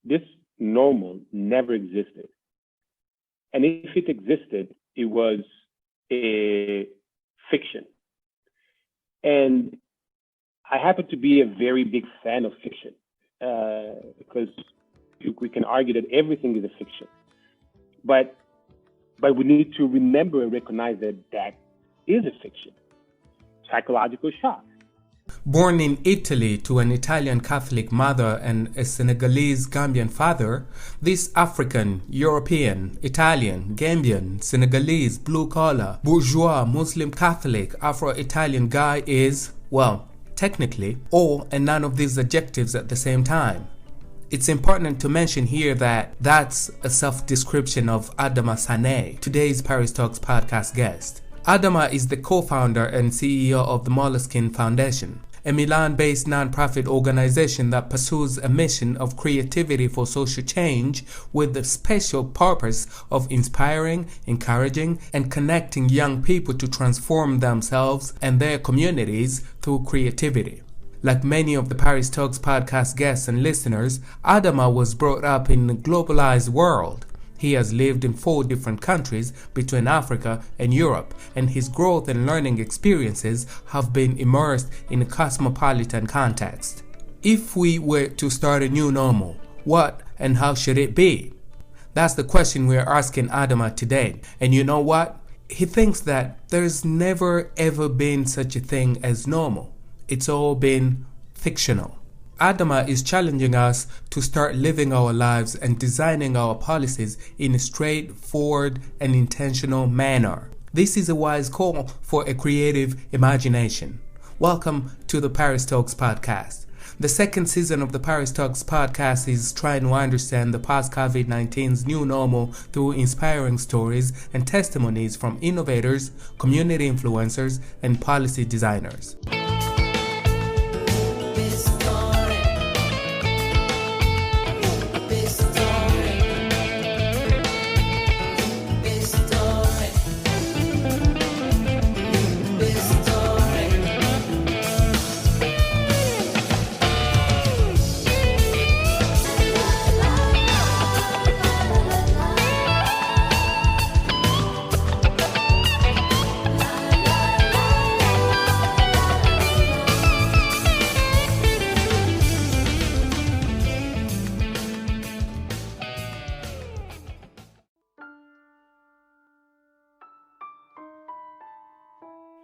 this normal never existed. And if it existed, it was a fiction. And I happen to be a very big fan of fiction because we can argue that everything is a fiction. But we need to remember and recognize that that is a fiction. Psychological shock. Born in Italy to an Italian Catholic mother and a Senegalese Gambian father, this African, European, Italian, Gambian, Senegalese, blue-collar, bourgeois, Muslim Catholic, Afro-Italian guy is, well, technically, all and none of these adjectives at the same time. It's important to mention here that that's a self-description of Adama Sanneh, today's Paris Talks podcast guest. Adama is the co-founder and CEO of the Moleskine Foundation, a Milan-based non-profit organization that pursues a mission of creativity for social change with the special purpose of inspiring, encouraging, and connecting young people to transform themselves and their communities through creativity. Like many of the Paris Talks podcast guests and listeners, Adama was brought up in a globalized world. He has lived in 4 different countries between Africa and Europe, and his growth and learning experiences have been immersed in a cosmopolitan context. If we were to start a new normal, what and how should it be? That's the question we're asking Adama today. And you know what? He thinks that there's never ever been such a thing as normal. It's all been fictional. Adama is challenging us to start living our lives and designing our policies in a straightforward and intentional manner. This is a wise call for a creative imagination. Welcome to the Paris Talks podcast. The second season of the Paris Talks podcast is trying to understand the post-COVID-19's new normal through inspiring stories and testimonies from innovators, community influencers, and policy designers.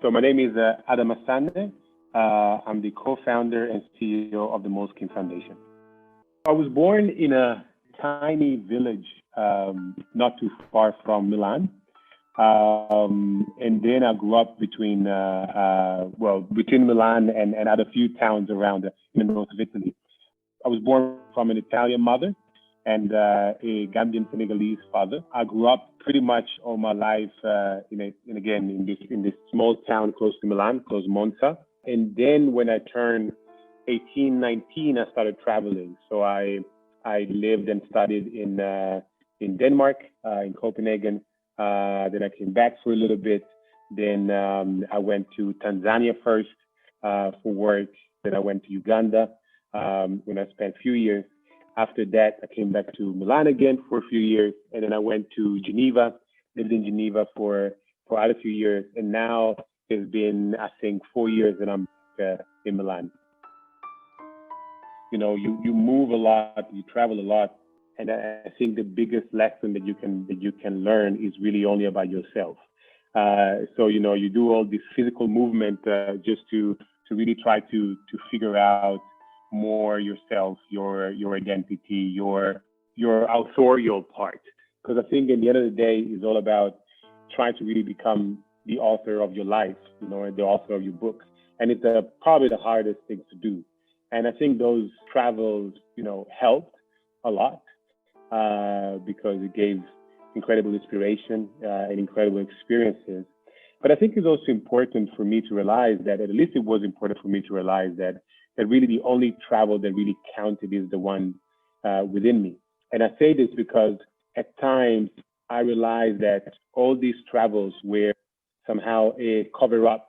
So my name is Adama Sanneh. I'm the co-founder and CEO of the Moleskine Foundation. I was born in a tiny village not too far from Milan. And then I grew up between Milan and other few towns around in the north of Italy. I was born from an Italian mother and a Gambian Senegalese father. I grew up pretty much all my life in this small town close to Milan, close to Monza. And then when I turned 18, 19, I started traveling. So I lived and studied in Denmark, in Copenhagen. Then I came back for a little bit. Then I went to Tanzania first for work. Then I went to Uganda when I spent a few years. After that, I came back to Milan again for a few years, and then I went to Geneva, lived in Geneva for quite a few years, and now it's been, I think, 4 years that I'm in Milan. You know, you move a lot, you travel a lot, and I think the biggest lesson that you can learn is really only about yourself. So you know, you do all this physical movement just to really try to figure out more yourself, your identity, your authorial part. Because I think at the end of the day, it's all about trying to really become the author of your life, you know, the author of your books. And it's probably the hardest thing to do. And I think those travels, you know, helped a lot because it gave incredible inspiration and incredible experiences. But I think it's also important for me to realize that, at least it was important for me to realize that really the only travel that really counted is the one within me. And I say this because at times I realized that all these travels were somehow a cover up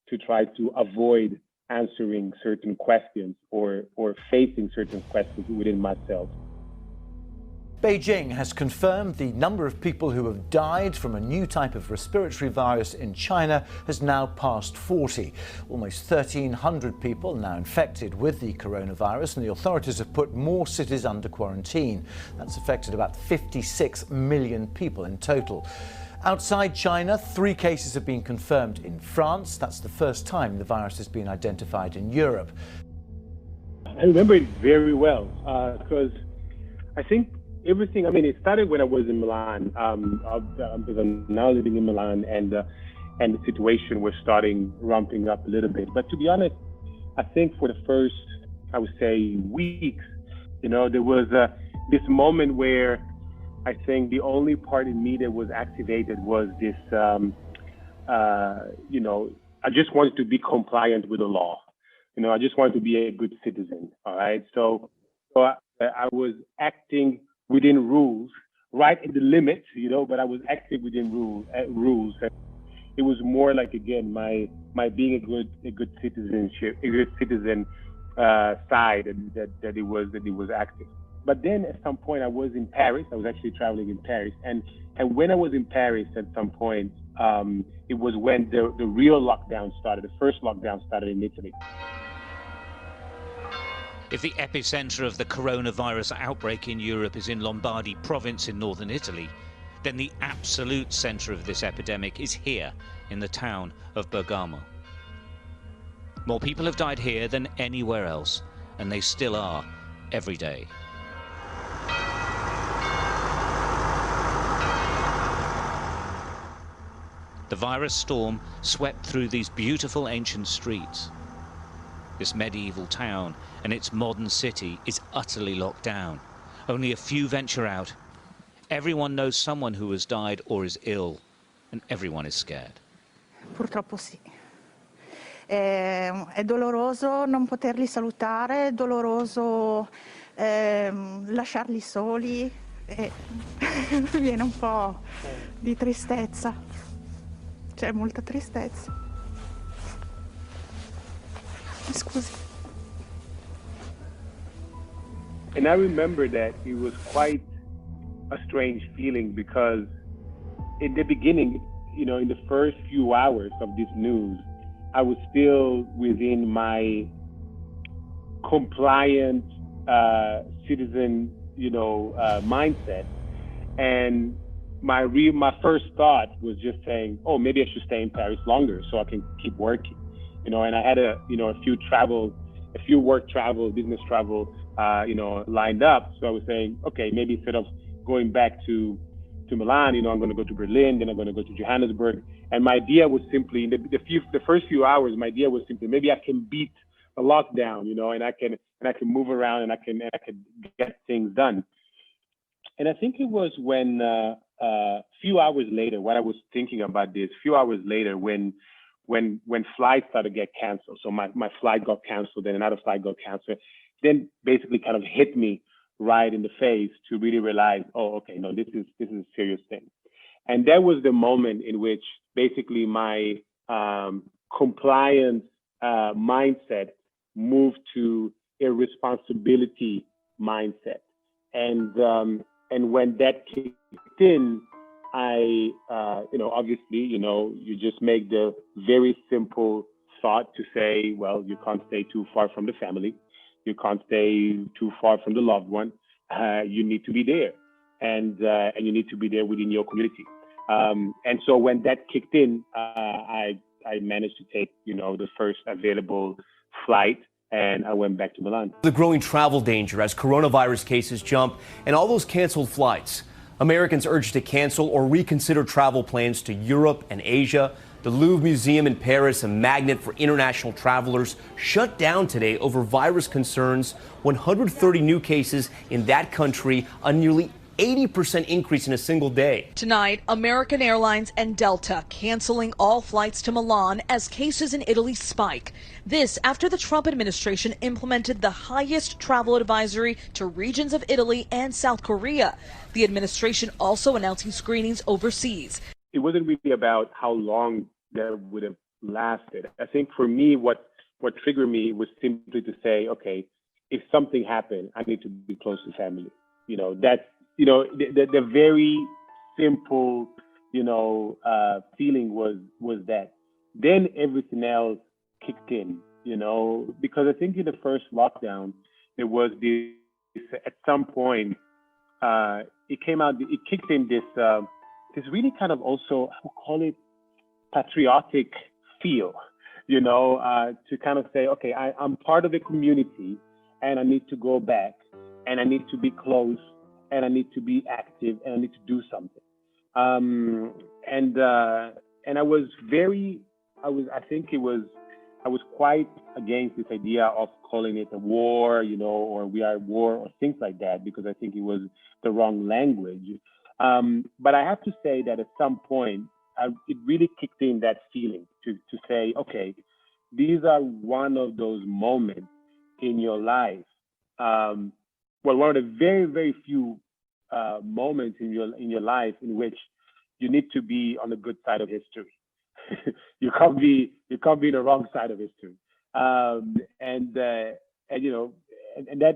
to try to avoid answering certain questions or facing certain questions within myself. Beijing has confirmed the number of people who have died from a new type of respiratory virus in China has now passed 40. Almost 1,300 people now infected with the coronavirus, and the authorities have put more cities under quarantine. That's affected about 56 million people in total. Outside China, 3 cases have been confirmed in France. That's the first time the virus has been identified in Europe. I remember it very well because I think everything, it started when I was in Milan, because I'm now living in Milan, and the situation was ramping up a little bit. But to be honest, I think for the first, I would say, weeks, there was this moment where I think the only part in me that was activated was this, I just wanted to be compliant with the law. I just wanted to be a good citizen. All right. So I was acting within rules, right at the limit, but I was acting within rules. It was more like, again, my being a good citizen side that it was active. But then at some point I was in Paris. I was actually traveling in Paris, and when I was in Paris at some point, it was when the real lockdown started. The first lockdown started in Italy. If the epicenter of the coronavirus outbreak in Europe is in Lombardy province in northern Italy, then the absolute center of this epidemic is here in the town of Bergamo. More people have died here than anywhere else, and they still are every day. The virus storm swept through these beautiful ancient streets. This medieval town and its modern city is utterly locked down. Only a few venture out. Everyone knows someone who has died or is ill, and everyone is scared. Purtroppo sì. È doloroso non poterli salutare, è doloroso lasciarli soli, e viene un po' di tristezza. C'è molta tristezza. Scusi. And I remember that it was quite a strange feeling because in the beginning, in the first few hours of this news, I was still within my compliant citizen, mindset. And my first thought was just saying, oh, maybe I should stay in Paris longer so I can keep working. And I had a few work travel, business travel, lined up. So I was saying, okay, maybe instead of going back to Milan, I'm going to go to Berlin, then I'm going to go to Johannesburg. And my idea was simply, the first few hours, my idea was simply, maybe I can beat the lockdown, and I can move around and I can get things done. And I think it was when a few hours later, when I was thinking about this, a few hours later, when flights started to get canceled. So my flight got canceled, then another flight got canceled. Then basically kind of hit me right in the face to really realize, oh, okay, no, this is a serious thing. And that was the moment in which basically my compliance mindset moved to a responsibility mindset. And when that kicked in, I, obviously, you just make the very simple thought to say, well, you can't stay too far from the family. You can't stay too far from the loved one. You need to be there, and you need to be there within your community. And so when that kicked in, I managed to take, the first available flight, and I went back to Milan. The growing travel danger as coronavirus cases jump and all those canceled flights. Americans urged to cancel or reconsider travel plans to Europe and Asia. The Louvre Museum in Paris, a magnet for international travelers, shut down today over virus concerns. 130 new cases in that country, a nearly 80% increase in a single day. Tonight, American Airlines and Delta canceling all flights to Milan as cases in Italy spike. This after the Trump administration implemented the highest travel advisory to regions of Italy and South Korea. The administration also announcing screenings overseas. It wasn't really about how long that would have lasted. I think for me, what triggered me was simply to say, okay, if something happened, I need to be close to family. the very simple, feeling was that. Then everything else kicked in, because I think in the first lockdown, there was this, at some point, it kicked in this really kind of also, I would call it patriotic feel, to kind of say, okay, I'm part of the community and I need to go back and I need to be close and I need to be active and I need to do something. And I was I was quite against this idea of calling it a war, or we are at war or things like that, because I think it was the wrong language. But I have to say that at some point, it really kicked in that feeling to say, okay, these are one of those moments in your life. One of the very, very few moments in your life in which you need to be on the good side of history. You can't be in the wrong side of history. And that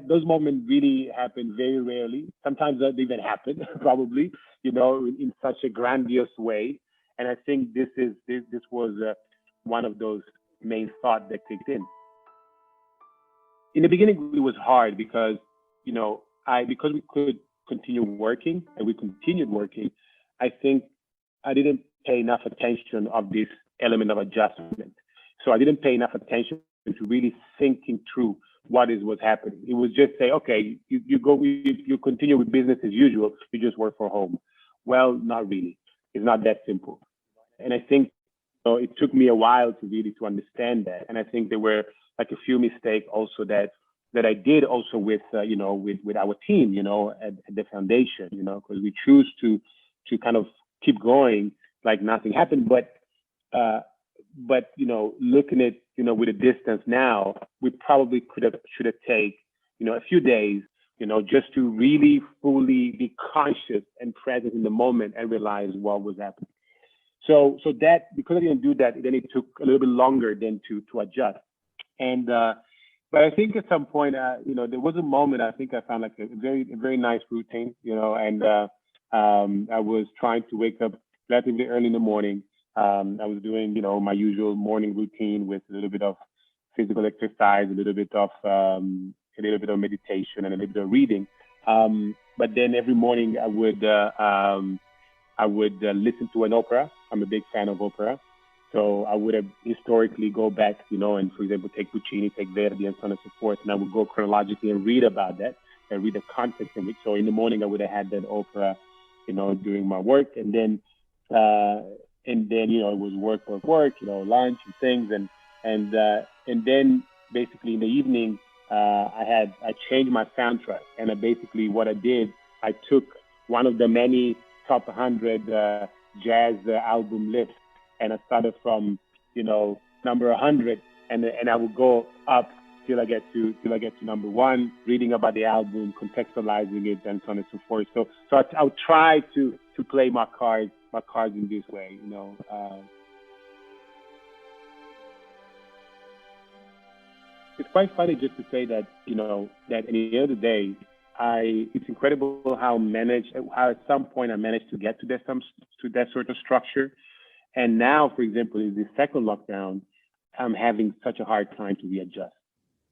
those moments really happen very rarely. Sometimes they even happen, probably, in such a grandiose way. And I think this was one of those main thoughts that kicked in. In the beginning, it was hard because, because we could continue working and we continued working, I think I didn't pay enough attention of this element of adjustment. So I didn't pay enough attention to really thinking through what was happening. It was just say, okay, you continue with business as usual, you just work from home. Well, not really. It's not that simple. And I think it took me a while to understand that. And I think there were like a few mistakes also that I did also with our team, at the foundation, because we choose to kind of keep going like nothing happened. But looking at, with a distance now, we probably should have taken, a few days, just to really fully be conscious and present in the moment and realize what was happening. So that, because I didn't do that, then it took a little bit longer than to adjust. And but I think at some point, there was a moment I think I found like a very nice routine, and I was trying to wake up relatively early in the morning. I was doing, my usual morning routine with a little bit of physical exercise, a little bit of meditation, and a little bit of reading. But then every morning I would listen to an opera. I'm a big fan of opera. So I would have historically go back, and for example, take Puccini, take Verdi, and so on and so forth. And I would go chronologically and read about that and read the context of it. So in the morning, I would have had that opera, during my work. And then, it was work, lunch and things. And then basically in the evening, I changed my soundtrack. And what I did, I took one of the many top 100 jazz album lists. And I started from, number 100, and I would go up till I get to number 1, reading about the album, contextualizing it, and so on and so forth. So I would try to play my cards in this way, It's quite funny just to say that, that at the end of the day, it's incredible how at some point I managed to get to that sort of structure. And now, for example, in the second lockdown, I'm having such a hard time to readjust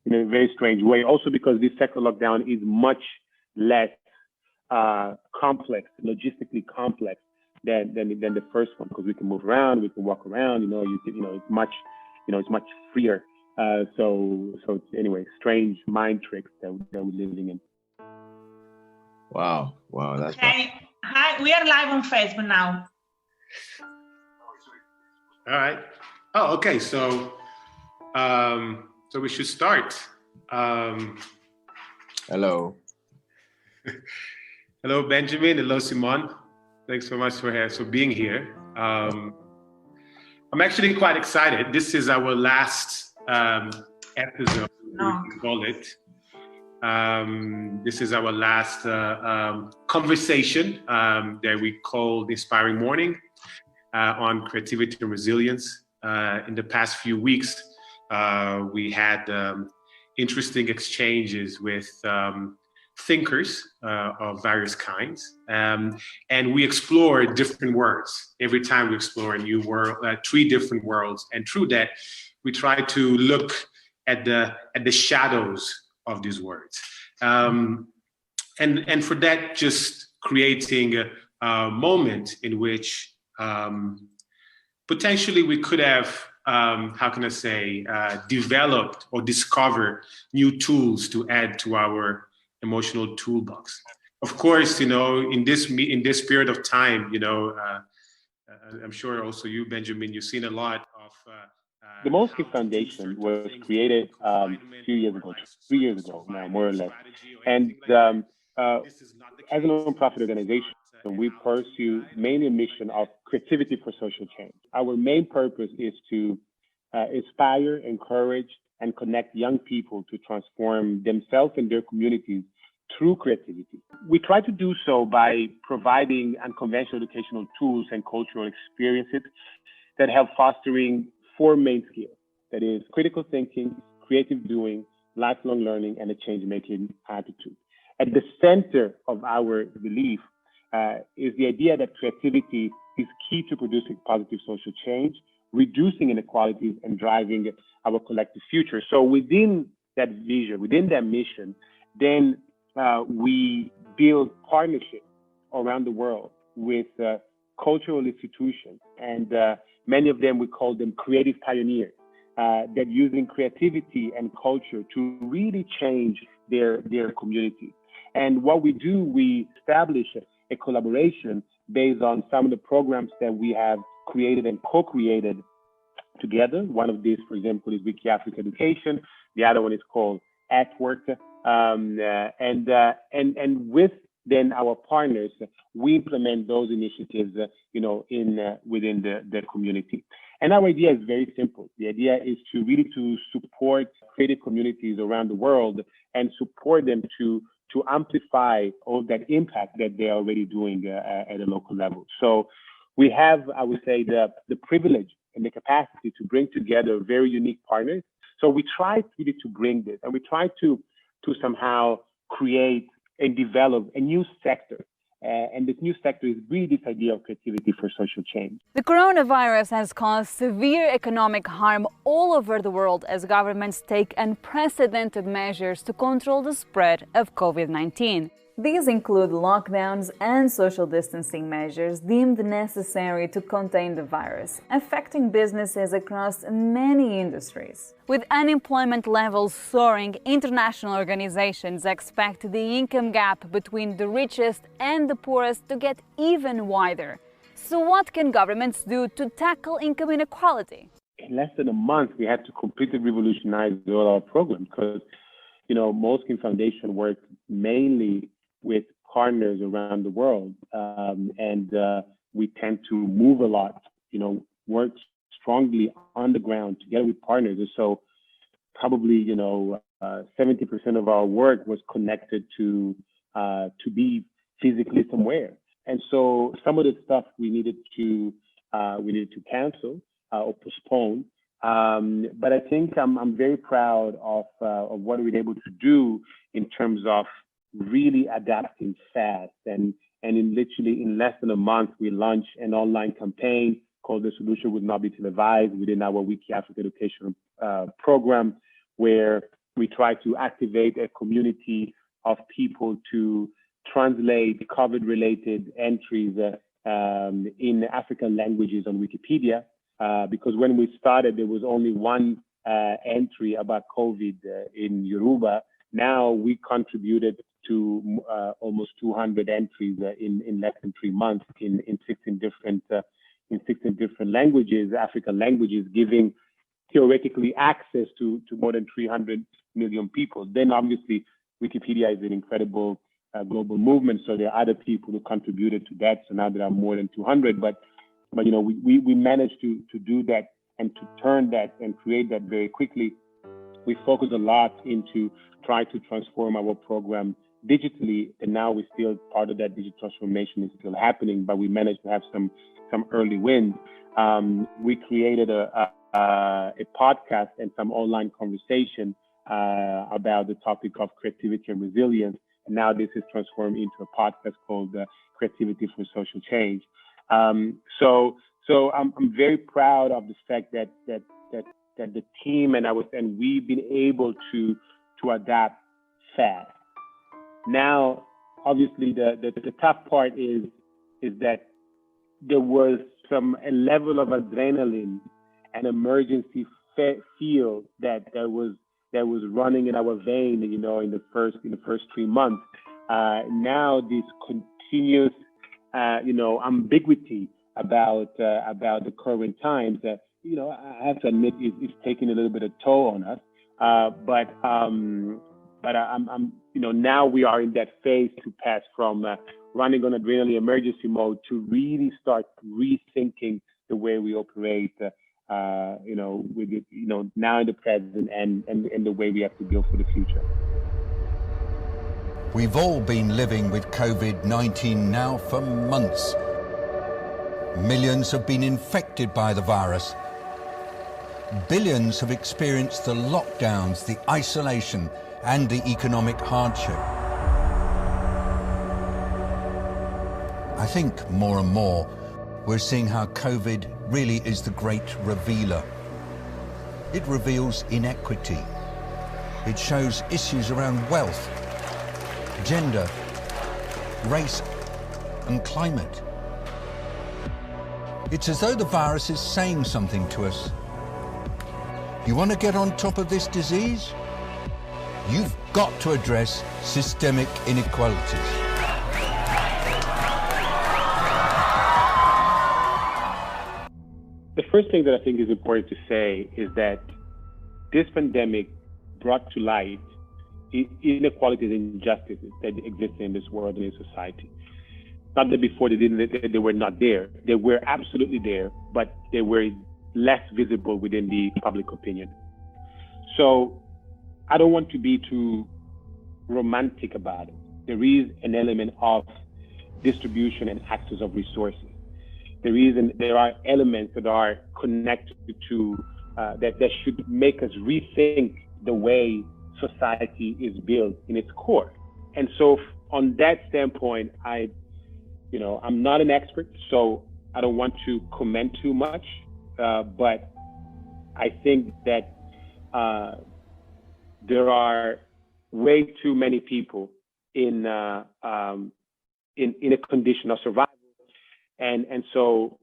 in a very strange way. Also because this second lockdown is much less complex, logistically complex than the first one, because we can move around, we can walk around. It's much freer. So anyway, strange mind tricks that we're living in. Wow, that's okay. Hi, we are live on Facebook now. All right. Oh, okay. So we should start. Hello. Hello, Benjamin. Hello, Simon. Thanks so much for being here. I'm actually quite excited. This is our last episode, we can call it. This is our last conversation that we call the Inspiring Morning. On creativity and resilience. In the past few weeks, we had interesting exchanges with thinkers of various kinds. And we explore different worlds. Every time we explore a new world, 3 different worlds. And through that, we try to look at the shadows of these words. And for that, just creating a moment in which potentially we could have, developed or discover new tools to add to our emotional toolbox. Of course, in this period of time, I'm sure also you, Benjamin, you've seen a lot of the Moleskine Foundation was created a few years ago, 3 years ago now, more or less. And as a nonprofit organization, we pursue mainly a mission of creativity for social change. Our main purpose is to inspire, encourage, and connect young people to transform themselves and their communities through creativity. We try to do so by providing unconventional educational tools and cultural experiences that help fostering 4 main skills. That is critical thinking, creative doing, lifelong learning, and a change-making attitude. At the center of our belief is the idea that creativity is key to producing positive social change, reducing inequalities, and driving our collective future. So within that vision, within that mission, then we build partnerships around the world with cultural institutions, and many of them, we call them creative pioneers, that using creativity and culture to really change their community. And what we do, we establish a collaboration based on some of the programs that we have created and co-created together. One of these, for example, is Wiki Africa Education. The other one is called At Work. And with then our partners, we implement those initiatives, within the community. And our idea is very simple. The idea is to really to support creative communities around the world and support them to amplify all that impact that they're already doing at a local level. So we have, I would say, the privilege and the capacity to bring together very unique partners. So we try really to bring this, and we try to somehow create and develop a new sector. And this new sector is really this idea of creativity for social change. The coronavirus has caused severe economic harm all over the world as governments take unprecedented measures to control the spread of COVID-19. These include lockdowns and social distancing measures deemed necessary to contain the virus, affecting businesses across many industries. With unemployment levels soaring, international organizations expect the income gap between the richest and the poorest to get even wider. So what can governments do to tackle income inequality? In less than a month, we had to completely revolutionize all our programs because, Moleskine Foundation worked mainly with partners around the world. And we tend to move a lot, work strongly on the ground together with partners. And so probably, 70% of our work was connected to be physically somewhere. And so some of the stuff we needed to cancel or postpone. But I think I'm very proud of what we were able to do in terms of really adapting fast. And in less than a month, we launched an online campaign called The Solution Would Not Be Televised within our Wiki Africa Education program, where we try to activate a community of people to translate COVID-related entries in African languages on Wikipedia. Because when we started, there was only one entry about COVID in Yoruba. Now we contributed to almost 200 entries in less than 3 months in 16 different languages, African languages, giving theoretically access to more than 300 million people. Then obviously Wikipedia is an incredible global movement, so there are other people who contributed to that. So now there are more than 200, but we managed to do that and to turn that and create that very quickly. We focus a lot into try to transform our program digitally, and now we're still part of that digital transformation is still happening, but we managed to have some early wins. We created a podcast and some online conversation about the topic of creativity and resilience And now this is transformed into a podcast called Creativity for Social Change. So I'm very proud of the fact that the team and we've been able to adapt fast. Now, obviously, the tough part is that there was a level of adrenaline and emergency feel that was running in our vein, in the first 3 months. Now this continuous, ambiguity about the current times. I have to admit it's taking a little bit of toll on us. But I'm now we are in that phase to pass from running on adrenaline emergency mode to really start rethinking the way we operate, now in the present and the way we have to build for the future. We've all been living with COVID-19 now for months. Millions have been infected by the virus. Billions have experienced the lockdowns, the isolation, and the economic hardship. I think more and more we're seeing how COVID really is the great revealer. It reveals inequity. It shows issues around wealth, gender, race, and climate. It's as though the virus is saying something to us. You want to get on top of this disease? You've got to address systemic inequalities. The first thing that I think is important to say is that this pandemic brought to light inequalities and injustices that exist in this world and in society. Not that before they were not there. They were absolutely there, but they were less visible within the public opinion. So I don't want to be too romantic about it. There is an element of distribution and access of resources. There are elements that are connected to that should make us rethink the way society is built in its core. And so on that standpoint, I'm not an expert, so I don't want to comment too much, but I think that there are way too many people in a condition of survival. And so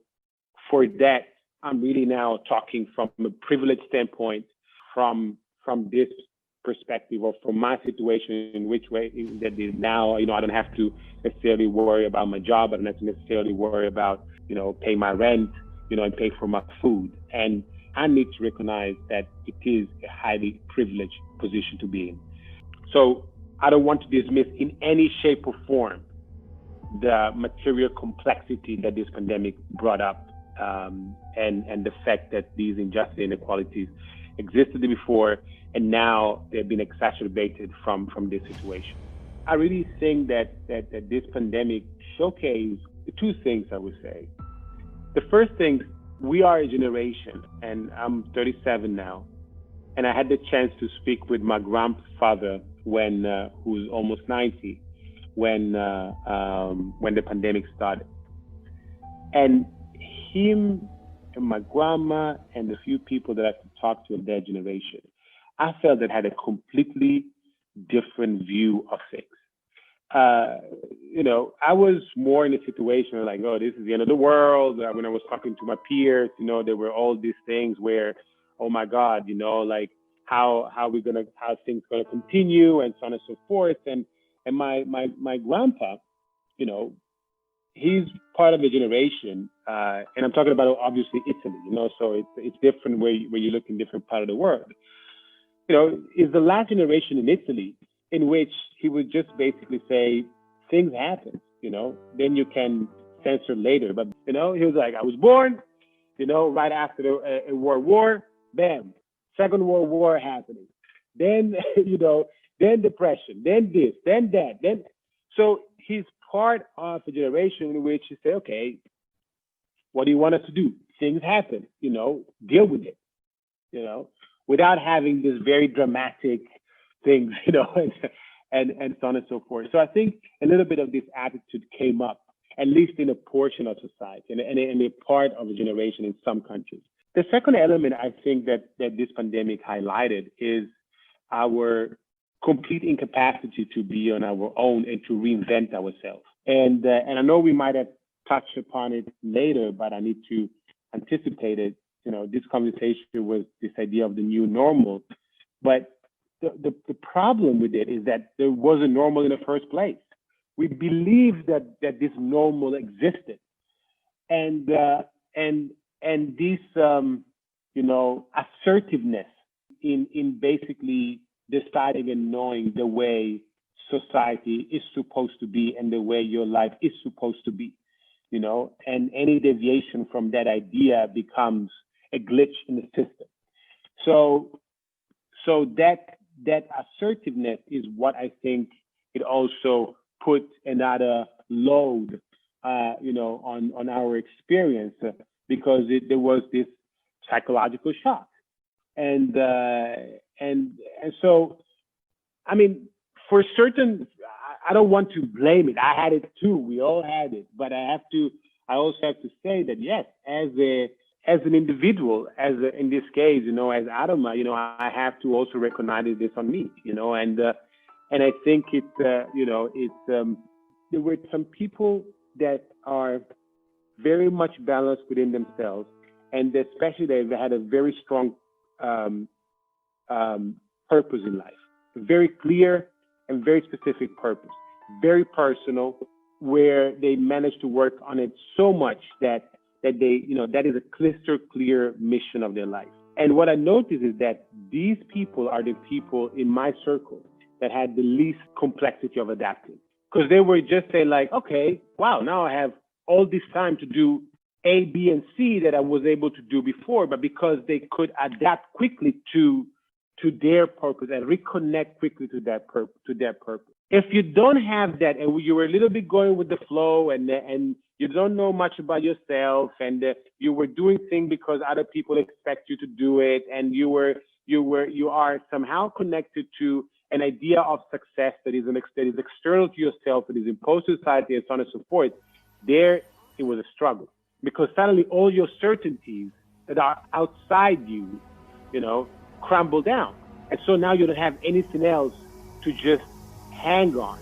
for that, I'm really now talking from a privileged standpoint, from this perspective, or from my situation, in which way that is now, I don't have to necessarily worry about my job. I don't have to necessarily worry about, pay my rent, and pay for my food. And I need to recognize that it is a highly privileged position to be in. So I don't want to dismiss in any shape or form the material complexity that this pandemic brought up, and the fact that these injustices and inequalities existed before, and now they've been exacerbated from this situation. I really think that this pandemic showcased two things, I would say. The first thing, we are a generation, and I'm 37 now, and I had the chance to speak with my grandfather who's almost 90, when the pandemic started. And him and my grandma and the few people that I could talk to of their generation, I felt that had a completely different view of things. I was more in a situation like, oh, this is the end of the world. When I was talking to my peers, there were all these things where, oh my God, like how things gonna continue, and so on and so forth. And my grandpa, he's part of a generation, and I'm talking about obviously Italy, so it's different where you look in different part of the world. Is the last generation in Italy in which he would just basically say, things happen, then you can censor later. But, he was like, I was born, right after the World War, bam, Second World War happening. Then, then depression, then this, then that, then. So he's part of a generation in which you say, okay, what do you want us to do? Things happen, deal with it, without having this very dramatic things, and so on and so forth. So I think a little bit of this attitude came up, at least in a portion of society and a part of a generation in some countries. The second element I think that this pandemic highlighted is our complete incapacity to be on our own and to reinvent ourselves. And I know we might have touched upon it later, but I need to anticipate it. You know, this conversation was this idea of the new normal, but the problem with it is that there was a normal in the first place. We believed that this normal existed, and this assertiveness in basically deciding and knowing the way society is supposed to be and the way your life is supposed to be, you know, and any deviation from that idea becomes a glitch in the system. So that assertiveness is what I think it also put another load, on our experience because there was this psychological shock, and so, I mean, for certain, I don't want to blame it. I had it too. We all had it, but I also have to say that yes, as an individual, in this case, as Adama, I have to also recognize this on me, and I think there were some people that are very much balanced within themselves, and especially they had a very strong purpose in life, a very clear and very specific purpose, very personal, where they managed to work on it so much that they, that is a crystal clear mission of their life. And what I noticed is that these people are the people in my circle that had the least complexity of adapting, because they were just saying like, okay, wow, now I have all this time to do A, B, and C that I was able to do before, but because they could adapt quickly to their purpose and reconnect quickly to their purpose. If you don't have that, and you were a little bit going with the flow, and you don't know much about yourself, and you were doing things because other people expect you to do it, and you are somehow connected to an idea of success that is external to yourself, that is imposed to society, and so on and so forth. There, it was a struggle, because suddenly all your certainties that are outside you, crumble down. And so now you don't have anything else to just hang on.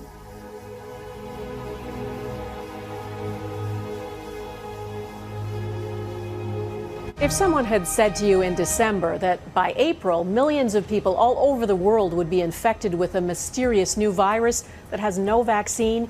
If someone had said to you in December that by April, millions of people all over the world would be infected with a mysterious new virus that has no vaccine,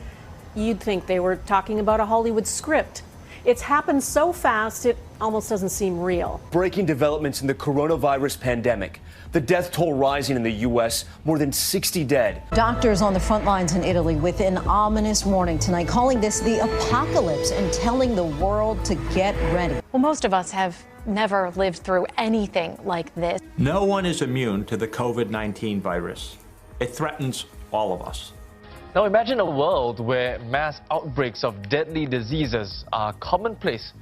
you'd think they were talking about a Hollywood script. It's happened so fast, it almost doesn't seem real. Breaking developments in the coronavirus pandemic. The death toll rising in the U.S., more than 60 dead. Doctors on the front lines in Italy with an ominous warning tonight, calling this the apocalypse and telling the world to get ready. Well, most of us have never lived through anything like this. No one is immune to the COVID-19 virus. It threatens all of us. Now imagine a world where mass outbreaks of deadly diseases are commonplace.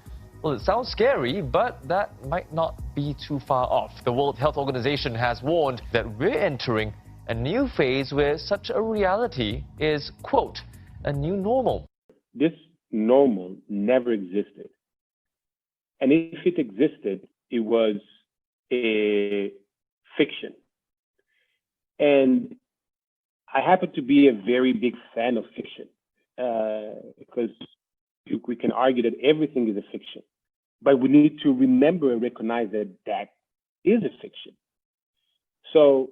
Well, it sounds scary, but that might not be too far off. The World Health Organization has warned that we're entering a new phase where such a reality is, quote, a new normal. This normal never existed. And if it existed, it was a fiction. And I happen to be a very big fan of fiction, because we can argue that everything is a fiction, but we need to remember and recognize that that is a fiction. So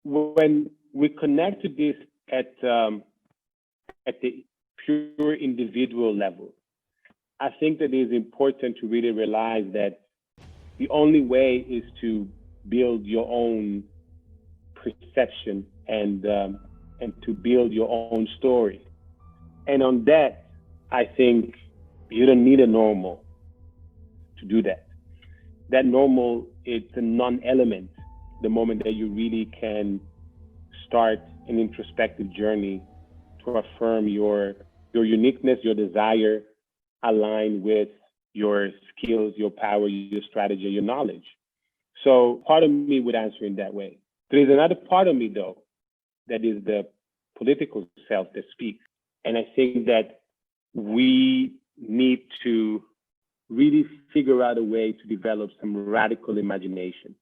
when we connect to this at the pure individual level, I think that it is important to really realize that the only way is to build your own perception and to build your own story. And on that, I think you don't need a normal to do that. That normal, it's a non-element the moment that you really can start an introspective journey to affirm your uniqueness, your desire, align with your skills, your power, your strategy, your knowledge. So part of me would answer in that way. There is another part of me, though, that is the political self that speaks. And I think that we need to really figure out a way to develop some radical imagination,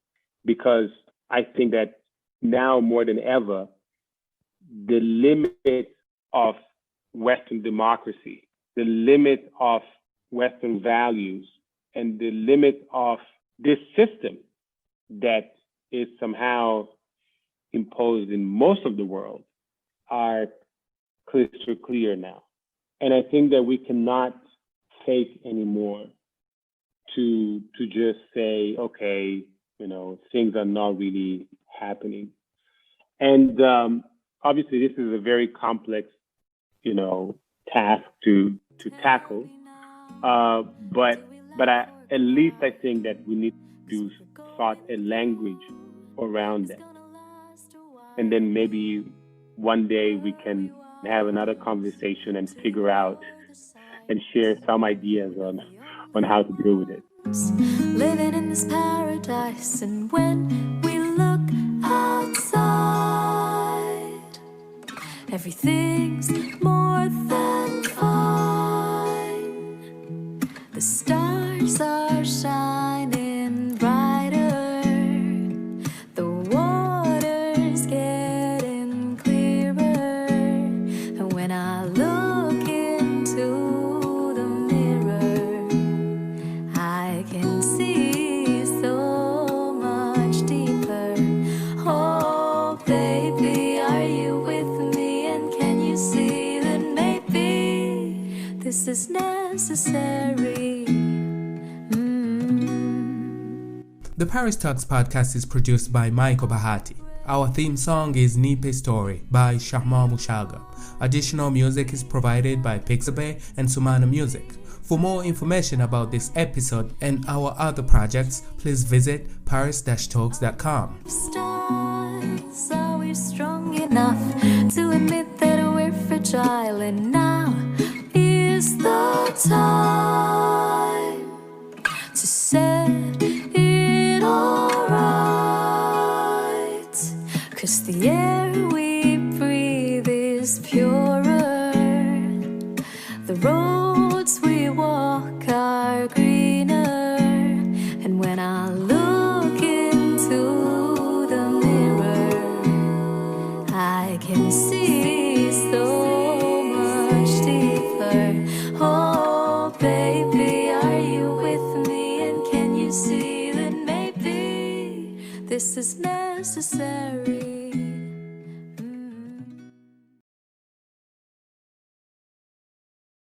because I think that now more than ever, the limit of Western democracy, the limit of Western values, and the limit of this system that is somehow imposed in most of the world are crystal clear now. And I think that we cannot fake anymore to just say, okay, things are not really happening. And obviously this is a very complex, task to tackle. But at least I think that we need to thought a language around that. And then maybe one day we can have another conversation and figure out and share some ideas on how to deal with it. Living in this paradise, and when we look outside, everything's more than fine. The stars are shining brighter, the water's getting clearer, and when I look into the mirror, I can see so much deeper. Oh, baby, are you with me? And can you see that maybe this is necessary? The Paris Talks podcast is produced by Michael Bahati. Our theme song is Nipe Story by Shahma Mushaga. Additional music is provided by Pixabay and Sumana Music. For more information about this episode and our other projects, please visit paris-talks.com. Stars, are we strong enough to admit that we're fragile? And now is the time to set it all right, 'cause the air we breathe is purer, the roads we walk are greener, and when I look into the mirror, I can see so much deeper. Oh, baby, are you with me? And can you see that maybe this is necessary?